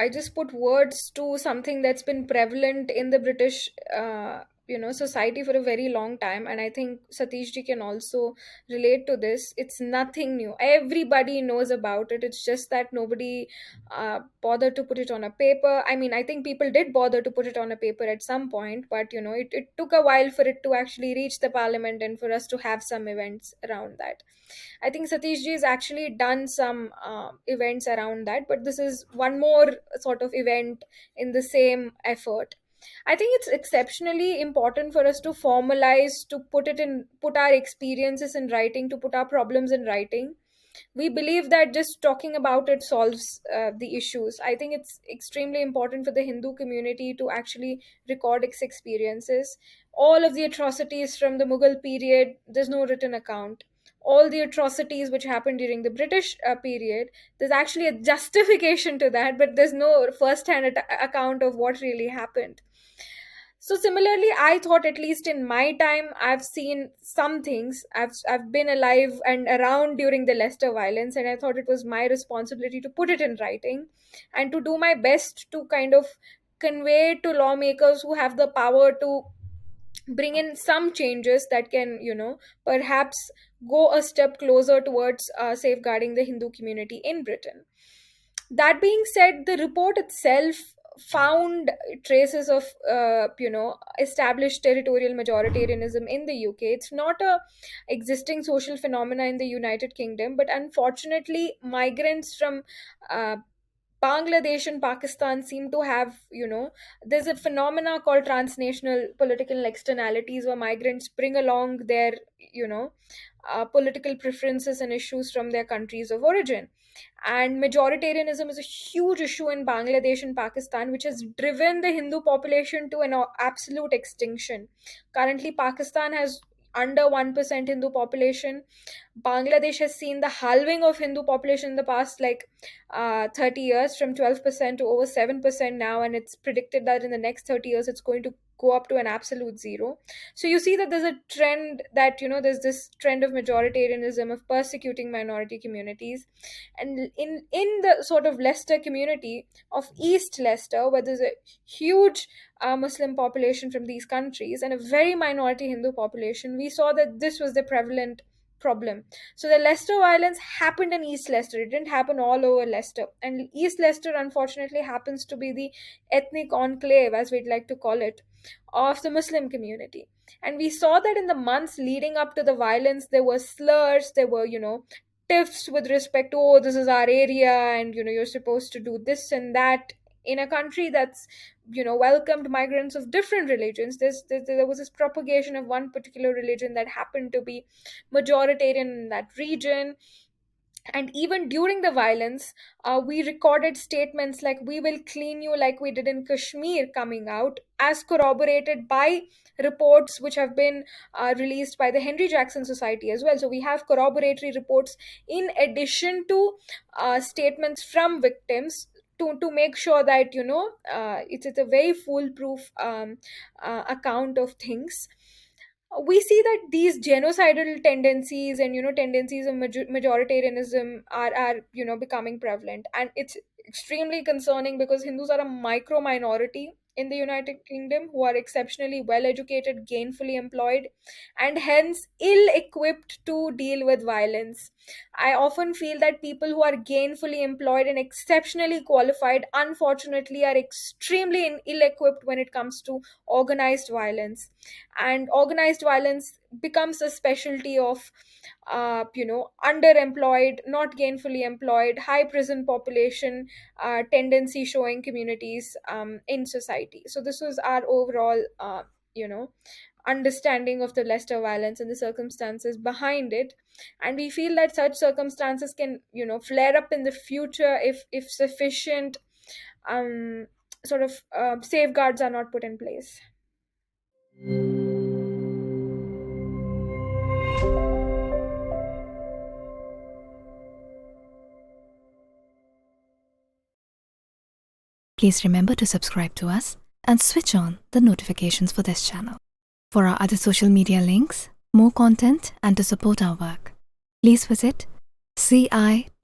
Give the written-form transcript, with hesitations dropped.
I just put words to something that's been prevalent in the British, society for a very long time. And I think Satish ji can also relate to this. It's nothing new. Everybody knows about it. It's just that nobody bothered to put it on a paper. I mean, I think people did bother to put it on a paper at some point, but it took a while for it to actually reach the parliament and for us to have some events around that. I think Satish ji has actually done some events around that, but this is one more sort of event in the same effort. I think it's exceptionally important for us to formalize, to put our experiences in writing, to put our problems in writing. We believe that just talking about it solves the issues. I think it's extremely important for the Hindu community to actually record its experiences. All of the atrocities from the Mughal period, there's no written account. All the atrocities which happened during the British period, there's actually a justification to that, but there's no first-hand account of what really happened. So similarly, I thought at least in my time, I've seen some things. I've been alive and around during the Leicester violence, and I thought it was my responsibility to put it in writing and to do my best to kind of convey to lawmakers who have the power to bring in some changes that can, perhaps go a step closer towards safeguarding the Hindu community in Britain. That being said, the report itself found traces of established territorial majoritarianism in the UK. It's not a existing social phenomena in the United Kingdom, but unfortunately migrants from uh, Bangladesh and Pakistan seem to have, there's a phenomena called transnational political externalities where migrants bring along their, political preferences and issues from their countries of origin. And majoritarianism is a huge issue in Bangladesh and Pakistan, which has driven the Hindu population to an absolute extinction. Currently, Pakistan has under 1% Hindu population. Bangladesh has seen the halving of Hindu population in the past 30 years, from 12% to over 7% now, and it's predicted that in the next 30 years it's going to go up to an absolute zero. So you see that there's a trend that, there's this trend of majoritarianism, of persecuting minority communities. And in the sort of Leicester community of East Leicester, where there's a huge Muslim population from these countries and a very minority Hindu population, we saw that this was the prevalent problem. So the Leicester violence happened in East Leicester. It didn't happen all over Leicester. And East Leicester, unfortunately, happens to be the ethnic enclave, as we'd like to call it, of the Muslim community. And we saw that in the months leading up to the violence, there were slurs, there were, tiffs with respect to, oh, this is our area, and, you're supposed to do this and that. In a country that's, welcomed migrants of different religions, there was this propagation of one particular religion that happened to be majoritarian in that region. And even during the violence, we recorded statements like, we will clean you like we did in Kashmir, coming out, as corroborated by reports which have been released by the Henry Jackson Society as well. So we have corroboratory reports in addition to statements from victims, to make sure that, it's a very foolproof account of things. We see that these genocidal tendencies and, tendencies of majoritarianism are becoming prevalent, and it's extremely concerning because Hindus are a micro minority in the United Kingdom who are exceptionally well educated, gainfully employed, and hence ill equipped to deal with violence. I often feel that people who are gainfully employed and exceptionally qualified, unfortunately, are extremely ill equipped when it comes to organized violence. And organized violence becomes a specialty of underemployed, not gainfully employed, high prison population, tendency showing communities in society. So this was our overall you know understanding of the Leicester violence and the circumstances behind it. And we feel that such circumstances can, flare up in the future if sufficient sort of safeguards are not put in place. Please remember to subscribe to us and switch on the notifications for this channel. For our other social media links, more content, and to support our work, please visit citti.net.